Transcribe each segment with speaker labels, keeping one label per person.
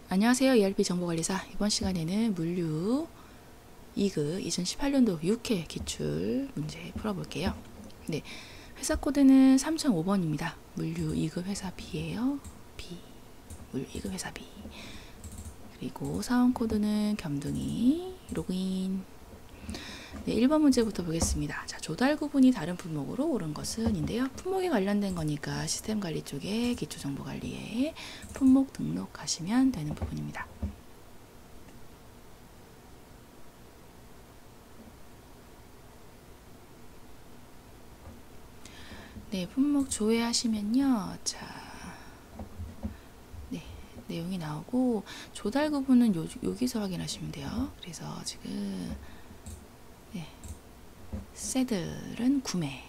Speaker 1: 안녕하세요. ERP 정보관리사. 이번 시간에는 물류 2급 2018년도 6회 기출 문제 풀어볼게요. 네, 회사 코드는 3005번입니다. 물류 2급 회사 B예요. B. 물류 2급 회사 B. 그리고 사원 코드는 겸등이 로그인. 네, 1번 문제부터 보겠습니다. 자, 조달 구분이 다른 품목으로 옳은 것은인데요. 품목에 관련된 거니까 시스템 관리 쪽에 기초 정보 관리에 품목 등록하시면 되는 부분입니다. 네, 품목 조회하시면요. 자, 네, 내용이 나오고 조달 구분은 여기서 확인하시면 돼요. 그래서 지금 네, 새들은 구매,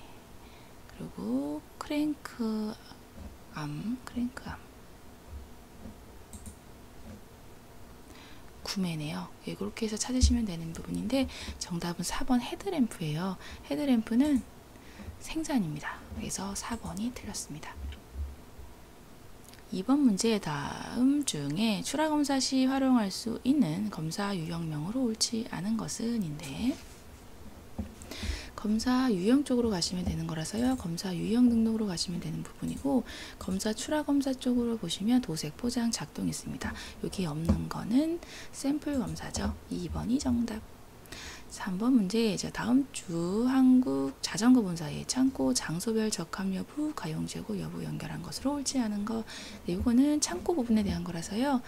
Speaker 1: 그리고 크랭크암 구매네요. 예, 그렇게 해서 찾으시면 되는 부분인데 정답은 4번 헤드램프예요. 헤드램프는 생산입니다. 그래서 4번이 틀렸습니다. 2번 문제 다음 중에 출하검사 시 활용할 수 있는 검사 유형명으로 옳지 않은 것은인데 검사 유형 쪽으로 가시면 되는 거라서요. 검사 유형 등록으로 가시면 되는 부분이고 검사 출하검사 쪽으로 보시면 도색 포장 작동 있습니다. 여기 없는 거는 샘플 검사죠. 2번이 정답. 3번 문제. 자, 다음 주 한국 자전거 본사의 창고 장소별 적합 여부, 가용 재고 여부 연결한 것으로 옳지 않은 거. 네, 이거는 창고 부분에 대한 거라서요.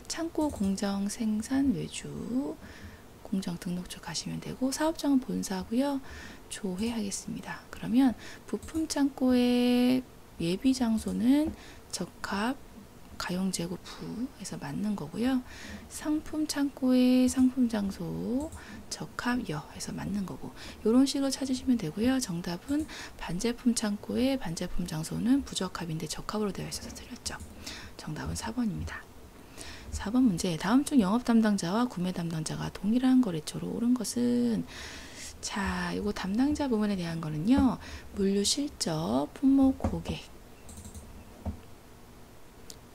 Speaker 1: 창고 공정 생산 외주 공정 등록 쪽 가시면 되고 사업장은 본사고요. 조회하겠습니다. 그러면 부품 창고의 예비 장소는 적합 가용 재고 부에서 맞는 거고요. 상품 창고의 상품 장소 적합 여에서 맞는 거고 이런 식으로 찾으시면 되고요. 정답은 반제품 창고의 반제품 장소는 부적합인데 적합으로 되어 있어서 틀렸죠. 정답은 4번입니다. 4번 문제. 다음 중 영업 담당자와 구매 담당자가 동일한 거래처로 옳은 것은 자, 이거 담당자 부분에 대한 거는요. 물류 실적, 품목 고객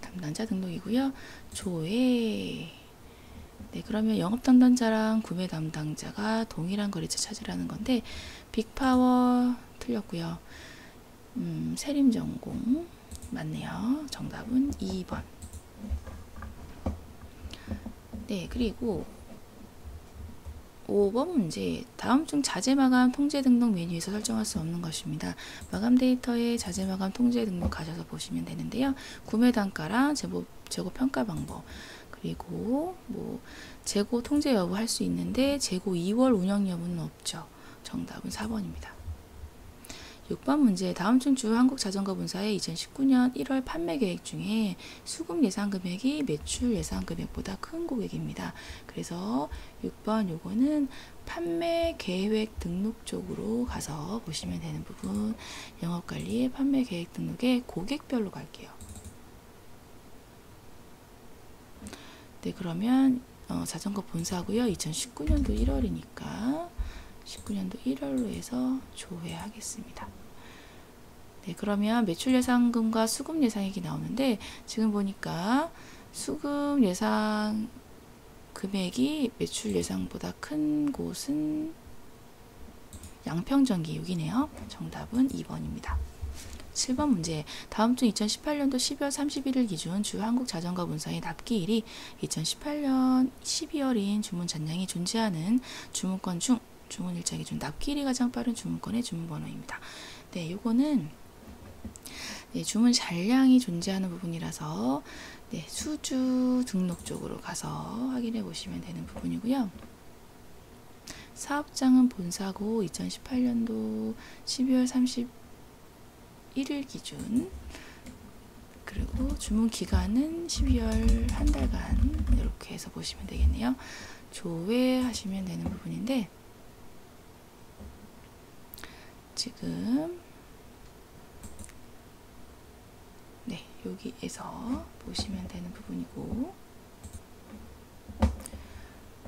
Speaker 1: 담당자 등록이고요. 조회. 네, 그러면 영업 담당자랑 구매 담당자가 동일한 거래처 찾으라는 건데 빅파워 틀렸고요. 세림 전공 맞네요. 정답은 2번. 네, 그리고 5번 문제. 다음 중 자재 마감 통제 등록 메뉴에서 설정할 수 없는 것입니다. 마감 데이터에 자재 마감 통제 등록 가셔서 보시면 되는데요. 구매 단가랑 재고 평가 방법, 그리고 뭐 재고 통제 여부 할 수 있는데 재고 2월 운영 여부는 없죠. 정답은 4번입니다. 6번 문제. 다음 중 주 한국자전거 본사의 2019년 1월 판매 계획 중에 수급 예상 금액이 매출 예상 금액보다 큰 고객입니다. 그래서 6번 요거는 판매 계획 등록 쪽으로 가서 보시면 되는 부분. 영업관리의 판매 계획 등록에 고객별로 갈게요. 네, 그러면 자전거 본사고요. 2019년도 1월이니까 19년도 1월로 해서 조회하겠습니다. 네, 그러면 매출 예상금과 수급 예상액이 나오는데 지금 보니까 수급 예상 금액이 매출 예상보다 큰 곳은 양평전기 6이네요. 정답은 2번입니다. 7번 문제. 다음 주 2018년도 12월 31일 기준 주 한국자전거 본사의 납기일이 2018년 12월인 주문 잔량이 존재하는 주문건 중 주문 일자 기준 납기일이 가장 빠른 주문건의 주문번호입니다. 네, 요거는 네, 주문 잔량이 존재하는 부분이라서 네, 수주 등록 쪽으로 가서 확인해 보시면 되는 부분이고요. 사업장은 본사고 2018년도 12월 31일 기준, 그리고 주문 기간은 12월 한 달간 이렇게 해서 보시면 되겠네요. 조회하시면 되는 부분인데 지금 네, 여기에서 보시면 되는 부분이고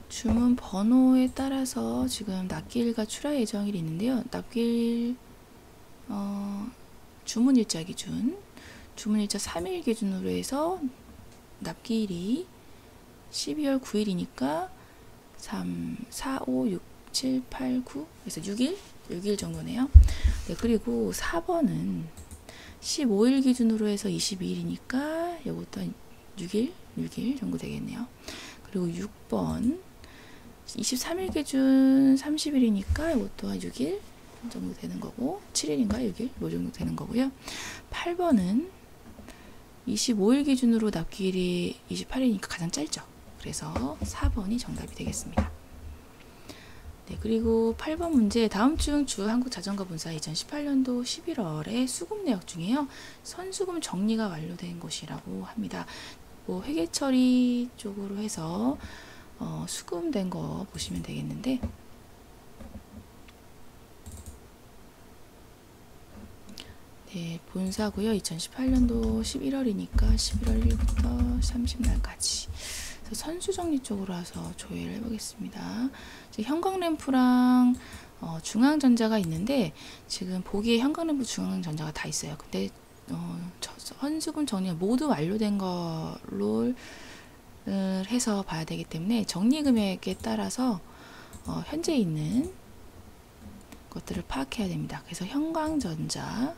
Speaker 1: 주문 번호에 따라서 지금 납기일과 출하 예정일이 있는데요. 납기일 주문일자 기준 주문일자 3일 기준으로 해서 납기일이 12월 9일이니까 3, 4, 5, 6, 7, 8, 9 그래서 6일 정도네요. 네, 그리고 4번은 15일 기준으로 해서 22일이니까 이것도 6일 정도 되겠네요. 그리고 6번 23일 기준 30일이니까 이것도 한 6일 정도 되는 거고 7일인가 6일 이 정도 되는 거고요. 8번은 25일 기준으로 납기일이 28일이니까 가장 짧죠. 그래서 4번이 정답이 되겠습니다. 네, 그리고 8번 문제 다음 중 주 한국자전거본사 2018년도 11월에 수급 내역 중에요. 선수금 정리가 완료된 것이라고 합니다. 뭐 회계처리 쪽으로 해서 수금된 거 보시면 되겠는데 네, 본사고요. 2018년도 11월이니까 11월 1일부터 30날까지 선수 정리 쪽으로 와서 조회를 해보겠습니다. 형광램프랑 중앙전자가 있는데 지금 보기에 형광램프 중앙전자가 다 있어요. 근데 선수금 정리가 모두 완료된 걸로 해서 봐야 되기 때문에 정리 금액에 따라서 현재 있는 것들을 파악해야 됩니다. 그래서 형광전자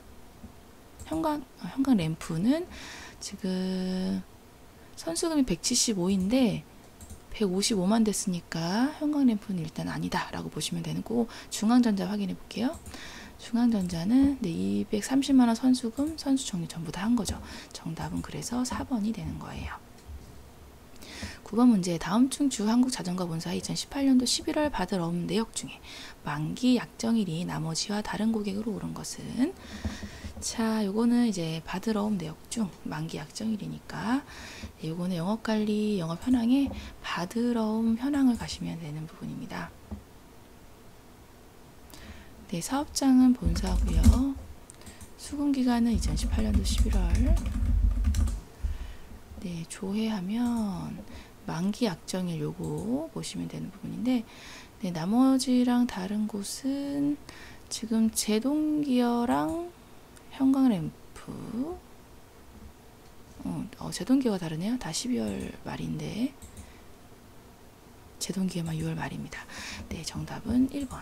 Speaker 1: 형광램프는 지금 선수금이 175인데 155만 됐으니까 형광램프는 일단 아니다 라고 보시면 되는 거고 중앙전자 확인해 볼게요. 중앙전자는 네, 230만원 선수금 선수 정리 전부 다 한 거죠. 정답은 그래서 4번이 되는 거예요. 9번 문제 다음 중 주 한국자전거본사 2018년도 11월 받을 업무 내역 중에 만기 약정일이 나머지와 다른 고객으로 오른 것은 자, 요거는 이제 받을 어음 내역 중 만기 약정일이니까 요거는 영업관리 영업 현황에 받을 어음 현황을 가시면 되는 부분입니다. 네, 사업장은 본사고요. 수금기간은 2018년도 11월. 네, 조회하면 만기 약정일 요거 보시면 되는 부분인데 네, 나머지랑 다른 곳은 지금 제동기어랑 형광램프 제동기어가 다르네요. 다 12월 말인데 제동기어만 6월 말입니다. 네, 정답은 1번.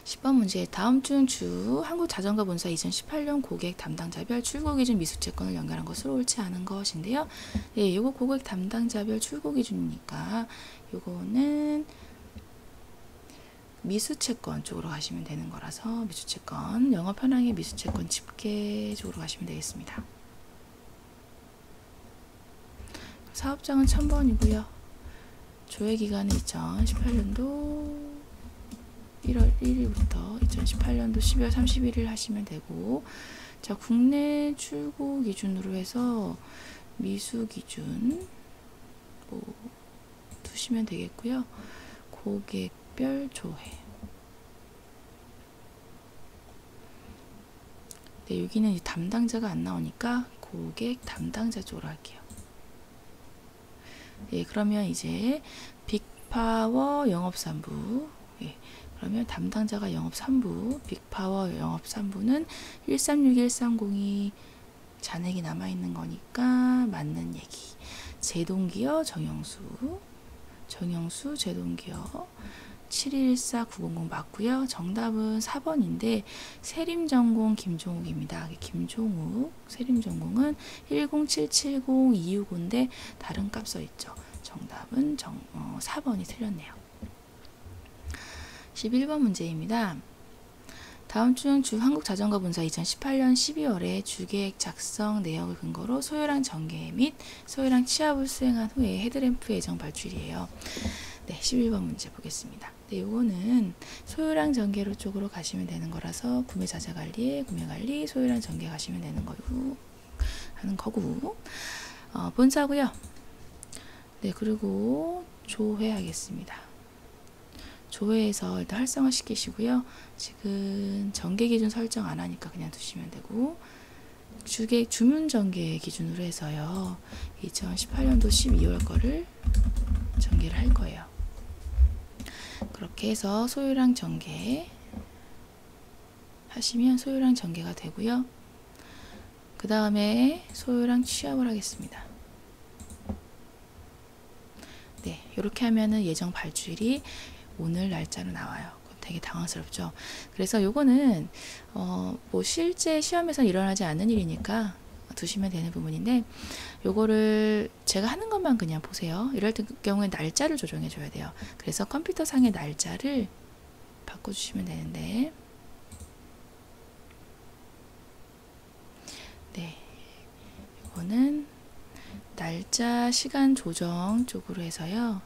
Speaker 1: 10번 문제 다음 중 주 한국자전거본사 2018년 고객 담당자별 출고기준 미수채권을 연결한 것으로 옳지 않은 것인데요. 네, 요거 고객 담당자별 출고기준이니까 요거는 미수채권 쪽으로 가시면 되는 거라서 미수채권 영업 현황의 미수채권 집계 쪽으로 가시면 되겠습니다. 사업장은 1000번이고요. 조회기간은 2018년도 1월 1일부터 2018년도 12월 31일 하시면 되고 자 국내 출고 기준으로 해서 미수 기준 뭐 두시면 되겠고요. 고객별 조회 네, 여기는 담당자가 안 나오니까 고객 담당자 쪽으로 할게요. 예, 그러면 이제 빅파워 영업 3부 예, 그러면 담당자가 영업 3부 빅파워 영업 3부는 136130이 잔액이 남아있는 거니까 맞는 얘기. 제동기어 정영수 제동기어 714900 맞고요. 정답은 4번인데 세림전공 김종욱입니다. 김종욱 세림전공은 10770-265인데 다른 값 써있죠. 정답은 4번이 틀렸네요. 11번 문제입니다. 다음 중 주 한국자전거본사 2018년 12월에 주계획 작성 내역을 근거로 소요량 전개 및 소요량 취합을 수행한 후에 헤드램프 예정 발출이에요. 네, 11번 문제 보겠습니다. 네, 요거는 소요량 전개로 쪽으로 가시면 되는 거라서 구매 자재 관리에 구매 관리 소요량 전개 가시면 되는 거고 하는 거고 본사고요. 네, 그리고 조회하겠습니다. 조회해서 일단 활성화 시키시고요. 지금 전개 기준 설정 안 하니까 그냥 두시면 되고 주문 전개 기준으로 해서요. 2018년도 12월 거를 전개를 할 거예요. 그렇게 해서 소요량 전개 하시면 소요량 전개가 되고요. 그 다음에 소요량 취합을 하겠습니다. 이렇게 하면은 예정 발주일이 오늘 날짜로 나와요. 되게 당황스럽죠. 그래서 요거는 뭐 실제 시험에서 일어나지 않는 일이니까 두시면 되는 부분인데, 요거를 제가 하는 것만 그냥 보세요. 이럴 경우에 날짜를 조정해 줘야 돼요. 그래서 컴퓨터 상의 날짜를 바꿔주시면 되는데, 네, 이거는 날짜 시간 조정 쪽으로 해서요.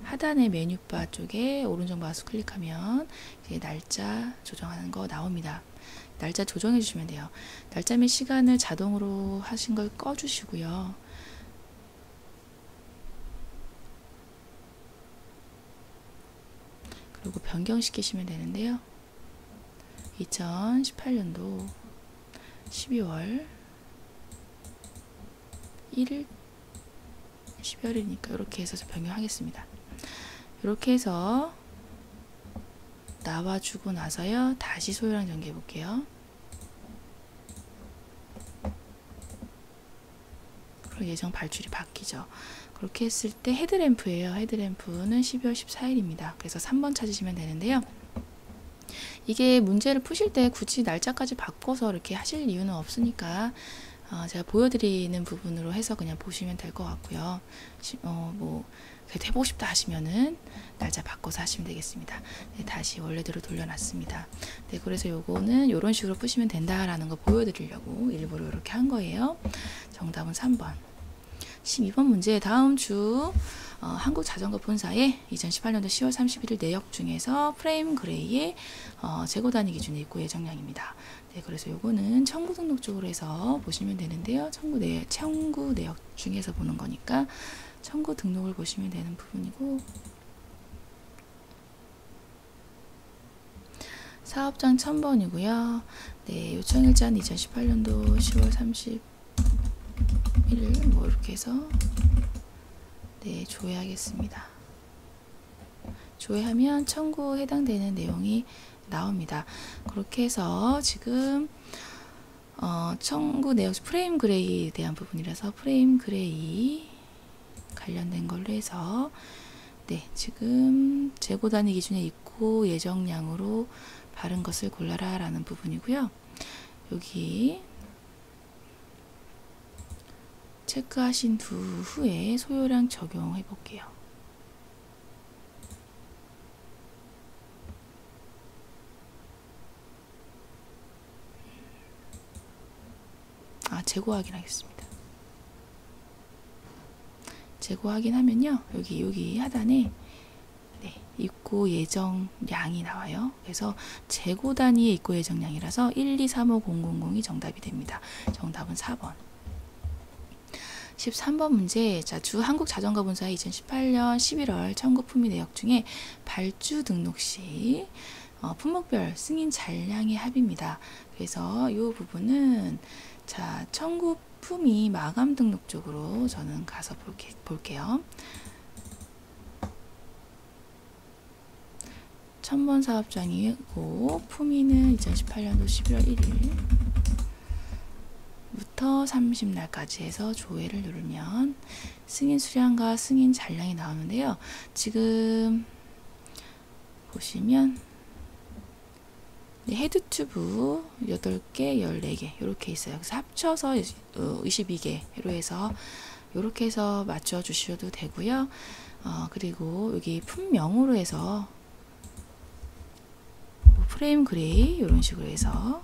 Speaker 1: 하단의 메뉴바 쪽에 오른쪽 마우스 클릭하면 이제 날짜 조정하는 거 나옵니다. 날짜 조정해 주시면 돼요. 날짜 및 시간을 자동으로 하신 걸 꺼 주시고요. 그리고 변경시키시면 되는데요. 2018년도 12월 1일 12월이니까 이렇게 해서 변경하겠습니다. 이렇게 해서 나와주고 나서요. 다시 소요량 전개해 볼게요. 그리고 예정 발주일이 바뀌죠. 그렇게 했을 때 헤드램프예요. 헤드램프는 12월 14일입니다. 그래서 3번 찾으시면 되는데요. 이게 문제를 푸실 때 굳이 날짜까지 바꿔서 이렇게 하실 이유는 없으니까 제가 보여드리는 부분으로 해서 그냥 보시면 될 것 같고요. 뭐 해보고 싶다 하시면은 날짜 바꿔서 하시면 되겠습니다. 네, 다시 원래대로 돌려놨습니다. 네, 그래서 요거는 이런 식으로 푸시면 된다라는 거 보여드리려고 일부러 이렇게 한 거예요. 정답은 3번. 12번 문제, 다음 주 한국자전거 본사의 2018년도 10월 31일 내역 중에서 프레임 그레이의 재고 단위 기준의 입고 예정량입니다. 네, 그래서 요거는 청구 등록 쪽으로 해서 보시면 되는데요. 청구 내역 중에서 보는 거니까 청구 등록을 보시면 되는 부분이고, 사업장 1000번이고요. 네, 요청일자는 2018년도 10월 31일 뭐 이렇게 해서 네, 조회하겠습니다. 조회하면 청구에 해당되는 내용이 나옵니다. 그렇게 해서 지금 청구 내역 프레임 그레이에 대한 부분이라서 프레임 그레이 관련된 걸로 해서 네, 지금 재고 단위 기준에 입고 예정량으로 바른 것을 골라라 라는 부분이고요. 여기 체크하신 후에 소요량 적용해 볼게요. 재고 확인하겠습니다. 재고 확인하면요. 여기 하단에 네, 입고 예정량이 나와요. 그래서 재고 단위의 입고 예정량이라서 1235000이 정답이 됩니다. 정답은 4번. 13번 문제. 자, 주 한국자전거본사의 2018년 11월 청구 품위 내역 중에 발주 등록 시 품목별 승인 잔량의 합입니다. 그래서 이 부분은 자, 청구 품위 마감 등록 쪽으로 저는 가서 볼게요. 1000번 사업장이고 품위는 2018년도 11월 1일부터 30날까지 해서 조회를 누르면 승인 수량과 승인 잔량이 나오는데요. 지금 보시면 헤드 튜브 8개, 14개 이렇게 있어요. 그래서 합쳐서 22개로 해서 이렇게 해서 맞춰 주셔도 되고요. 그리고 여기 품명으로 해서 프레임 그레이 이런 식으로 해서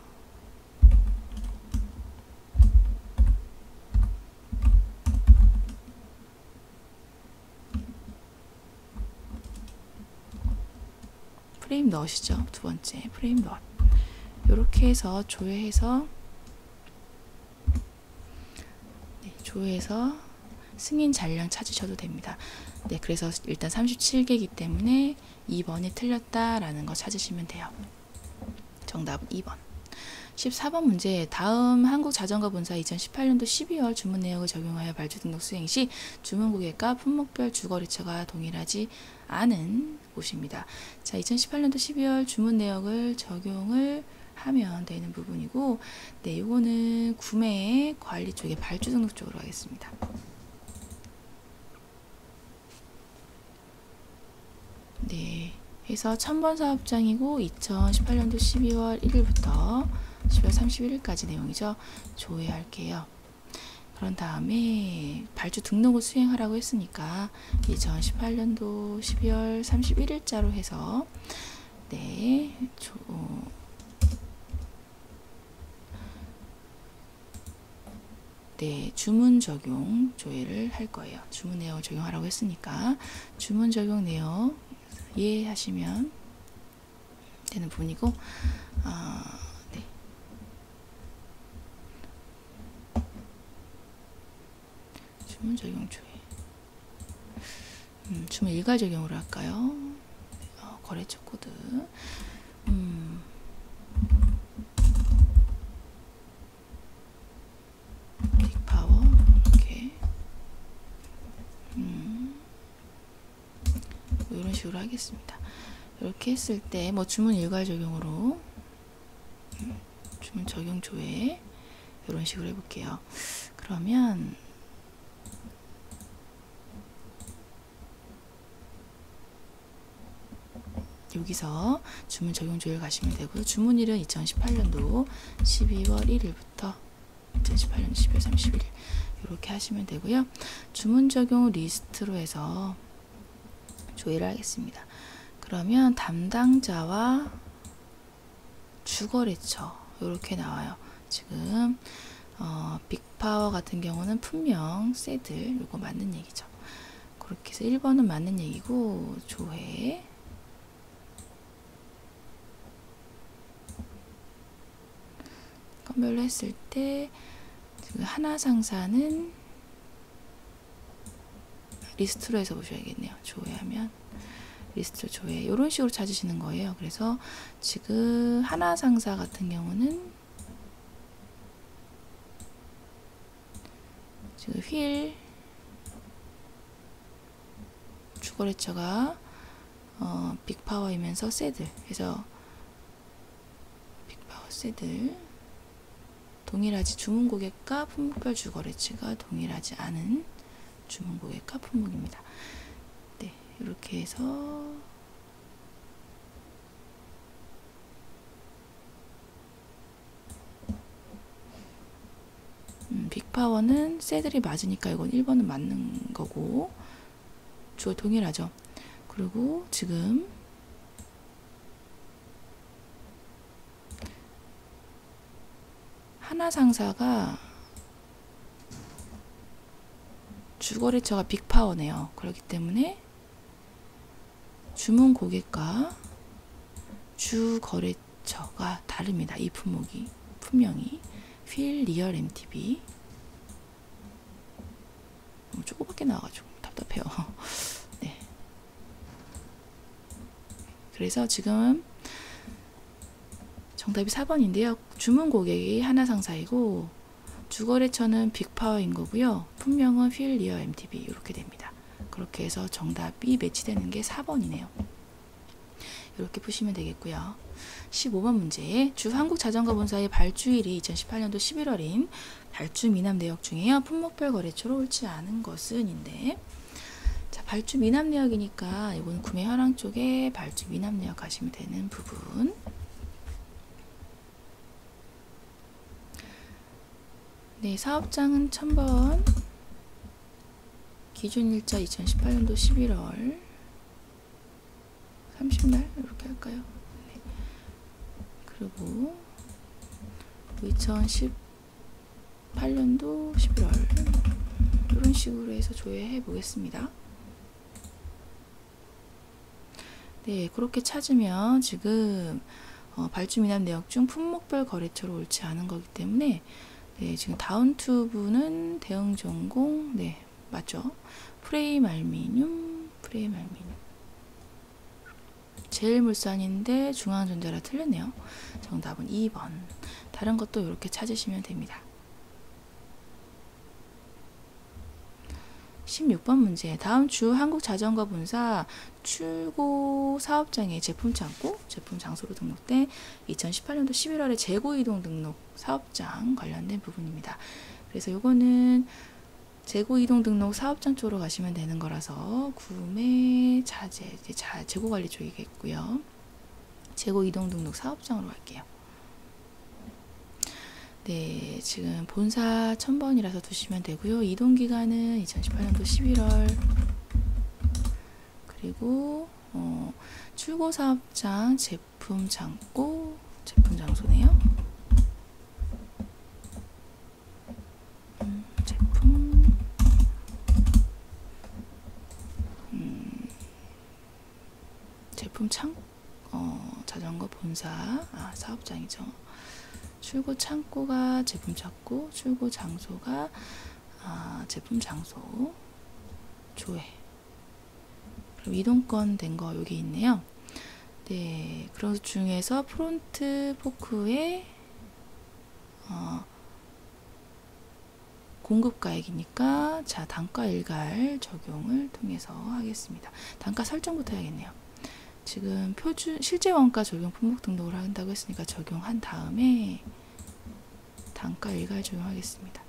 Speaker 1: 프레임 넣으시죠. 두 번째 프레임 넣 이렇게 해서 조회해서 네, 조회해서 승인 잔량 찾으셔도 됩니다. 네, 그래서 일단 37개이기 때문에 2번이 틀렸다라는 거 찾으시면 돼요. 정답은 2번. 14번 문제. 다음 한국자전거본사 2018년도 12월 주문 내역을 적용하여 발주 등록 수행 시 주문 고객과 품목별 주거리처가 동일하지 않은 곳입니다. 자, 2018년도 12월 주문 내역을 적용을 하면 되는 부분이고, 네, 이거는 구매 관리 쪽에 발주 등록 쪽으로 하겠습니다. 해서 1000번 사업장이고 2018년도 12월 1일부터 12월 31일까지 내용이죠. 조회할게요. 그런 다음에 발주 등록을 수행하라고 했으니까 2018년도 12월 31일자로 해서 네, 주문 적용 조회를 할 거예요. 주문 내역을 적용하라고 했으니까 주문 적용 내역 예 하시면 되는 부분이고, 네. 주문 적용 조회. 주문 일괄 적용으로 할까요? 거래처 코드. 빅파워 이렇게 이런 식으로 하겠습니다. 이렇게 했을 때 뭐 주문 일괄 적용으로 주문 적용 조회 이런 식으로 해볼게요. 그러면 여기서 주문 적용 조회를 가시면 되고요. 주문일은 2018년도 12월 1일부터 2018년 12월 31일 이렇게 하시면 되고요. 주문 적용 리스트로 해서 조회를 하겠습니다. 그러면 담당자와 주거래처 이렇게 나와요. 지금 빅파워 같은 경우는 품명, 새들 이거 맞는 얘기죠. 그렇게 해서 1번은 맞는 얘기고, 조회 건별로 했을 때 지금 하나상사는 리스트로 해서 보셔야겠네요. 조회하면 리스트 조회 이런 식으로 찾으시는 거예요. 그래서 지금 하나상사 같은 경우는 지금 휠 주거래처가 빅파워이면서 새들 해서 빅파워 새들 동일하지 주문 고객과 품목별 주거래처가 동일하지 않은 주문 고객과 품목입니다. 네, 이렇게 해서 빅파워는 새들이 맞으니까 이건 1번은 맞는 거고, 주어 동일하죠. 그리고 지금 하나상사가 주거래처가 빅파워네요. 그렇기 때문에 주문 고객과 주거래처가 다릅니다. 이 품명이 휠 리얼 MTB 너무 조그맣게 나와가지고 답답해요. 네. 그래서 지금 정답이 4번인데요. 주문 고객이 하나상사이고 주거래처는 빅파워인 거고요. 품명은 휠 리얼 MTB 이렇게 됩니다. 그렇게 해서 정답이 매치되는 게 4번이네요. 이렇게 푸시면 되겠고요. 15번 문제. 주 한국자전거본사의 발주일이 2018년도 11월인 발주 미납 내역 중에요. 품목별 거래처로 옳지 않은 것은인데, 자, 발주 미납 내역이니까 이건 구매 현황 쪽에 발주 미납 내역 하시면 되는 부분. 네, 사업장은 1000번, 기준 일자 2018년도 11월 30날 이렇게 할까요? 네. 그리고 2018년도 11월 이런 식으로 해서 조회해 보겠습니다. 네, 그렇게 찾으면 지금 발주 미납 내역 중 품목별 거래처로 옳지 않은 거기 때문에, 네, 지금 다운 튜브는 대응 전공, 네, 맞죠? 프레임 알미늄, 제일물산인데 중앙전자라 틀렸네요. 정답은 2번. 다른 것도 이렇게 찾으시면 됩니다. 16번 문제. 다음 주 한국자전거본사 출고 사업장의 제품 창고, 제품 장소로 등록된 2018년도 11월에 재고 이동 등록 사업장 관련된 부분입니다. 그래서 이거는 재고 이동 등록 사업장 쪽으로 가시면 되는 거라서 구매 자재 재고 관리 쪽이겠고요. 재고 이동 등록 사업장으로 갈게요. 네, 지금 본사 1000번이라서 두시면 되고요. 이동 기간은 2018년도 11월. 그리고 출고 사업장 제품 창고 제품 장소네요. 제품 자전거 본사 사업장이죠. 출고 창고가 제품 창고, 출고 장소가 제품 장소, 조회. 그럼 이동권 된 거 여기 있네요. 네, 그런 중에서 프론트 포크의 공급가액이니까 자 단가 일괄 적용을 통해서 하겠습니다. 단가 설정부터 해야겠네요. 지금 표준 실제 원가 적용 품목 등록을 한다고 했으니까 적용한 다음에 단가 일괄 적용하겠습니다.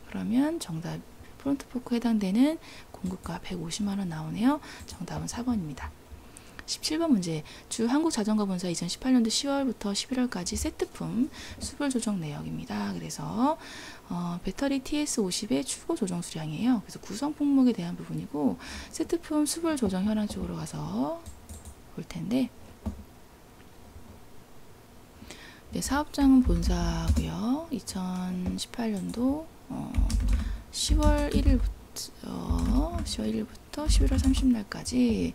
Speaker 1: 그러면 정답 프론트 포크 해당되는 공급가 150만원 나오네요. 정답은 4번입니다. 17번 문제. 주 한국자전거본사 2018년도 10월부터 11월까지 세트품 수별 조정 내역입니다. 그래서 배터리 TS50의 출고 조정 수량이에요. 그래서 구성 품목에 대한 부분이고 세트품 수별 조정 현황 쪽으로 가서 볼 텐데, 네, 사업장은 본사고요. 2018년도 10월 1일부터 11월 30일까지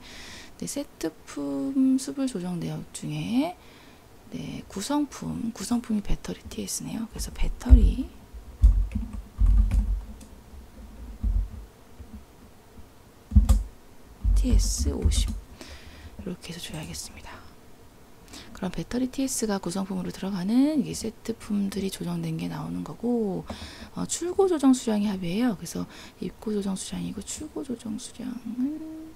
Speaker 1: 네, 세트품 수불 조정 내역 중에 네, 구성품이 배터리 TS네요. 그래서 배터리 TS50 이렇게 해서 줘야겠습니다. 그럼 배터리 TS가 구성품으로 들어가는 이게 세트품들이 조정된 게 나오는 거고, 출고 조정 수량이 합의예요. 그래서 입고 조정 수량이고 출고 조정 수량은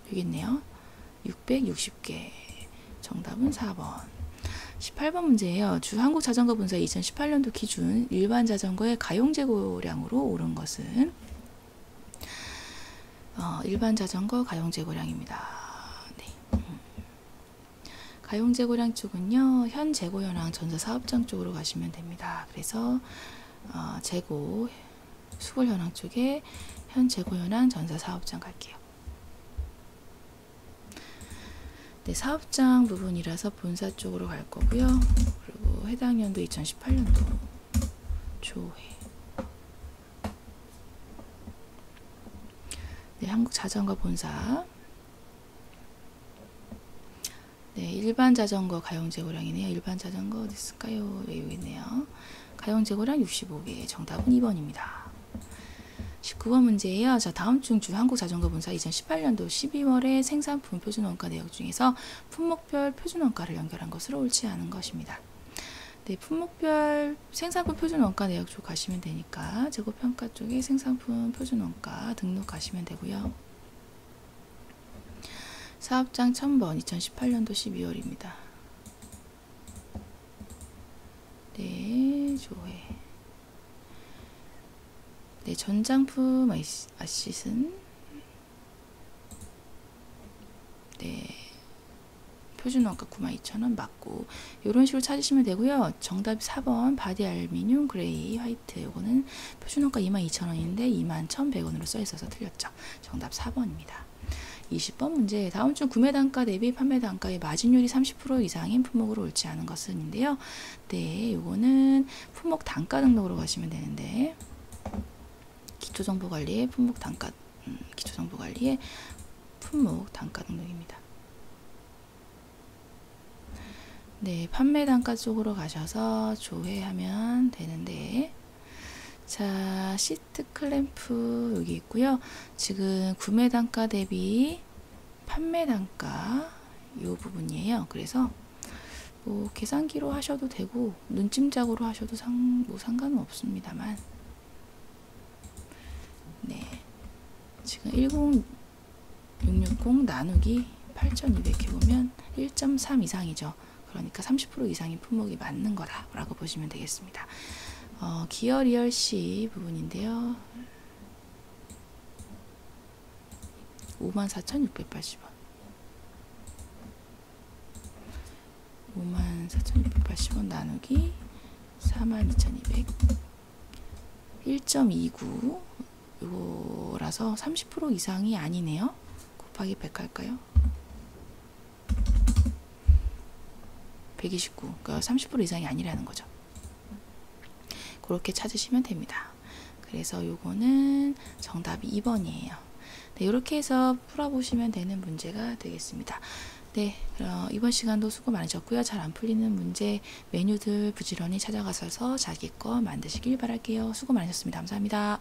Speaker 1: 여기 있네요. 660개. 정답은 4번. 18번 문제예요. 주 한국자전거본사 2018년도 기준 일반 자전거의 가용 재고량으로 오른 것은 일반 자전거 가용 재고량입니다. 네. 가용 재고량 쪽은요, 현 재고 현황 전사 사업장 쪽으로 가시면 됩니다. 그래서 재고 수불 현황 쪽에 현 재고 현황 전사 사업장 갈게요. 네, 사업장 부분이라서 본사 쪽으로 갈 거고요. 그리고 해당 연도 2018년도 조회. 네, 한국자전거 본사. 네, 일반 자전거 가용 재고량이네요. 일반 자전거 어디 있을까요? 네, 여기 있네요. 가용 재고량 65개. 정답은 2번입니다. 19번 문제예요. 자, 다음 중 주 한국자전거본사 2018년도 12월에 생산품 표준원가 내역 중에서 품목별 표준원가를 연결한 것으로 옳지 않은 것입니다. 네, 품목별 생산품 표준원가 내역 쪽 가시면 되니까 재고평가 쪽에 생산품 표준원가 등록하시면 되고요. 사업장 1000번 2018년도 12월입니다. 네, 조회. 네, 전장품 아시슨. 네, 표준원가 92,000원 맞고, 이런 식으로 찾으시면 되고요. 정답 4번 바디 알루미늄 그레이 화이트. 요거는 표준원가 22,000원인데 21,100원으로 써 있어서 틀렸죠. 정답 4번입니다. 20번 문제. 다음 중 구매 단가 대비 판매 단가의 마진율이 30% 이상인 품목으로 옳지 않은 것은인데요. 네, 요거는 품목 단가 등록으로 가시면 되는데, 기초정보관리의 품목 단가, 기초정보관리의 품목 단가 등록입니다. 네, 판매 단가 쪽으로 가셔서 조회하면 되는데, 자, 시트 클램프 여기 있고요. 지금 구매 단가 대비 판매 단가 이 부분이에요. 그래서 뭐 계산기로 하셔도 되고 눈찜작으로 하셔도 상관은 없습니다만, 네, 지금 10660 나누기 8200 해보면 1.3 이상이죠. 그러니까 30% 이상인 품목이 맞는 거다라고 보시면 되겠습니다. 기어 리얼 C 부분인데요. 54,680원. 54,680원 나누기 42,200. 1.29 요거라서 30% 이상이 아니네요. 곱하기 100 할까요? 129. 그러니까 30% 이상이 아니라는 거죠. 그렇게 찾으시면 됩니다. 그래서 요거는 정답이 2번이에요. 네, 이렇게 해서 풀어보시면 되는 문제가 되겠습니다. 네, 이번 시간도 수고 많으셨고요. 잘 안 풀리는 문제 메뉴들 부지런히 찾아가셔서 자기 거 만드시길 바랄게요. 수고 많으셨습니다. 감사합니다.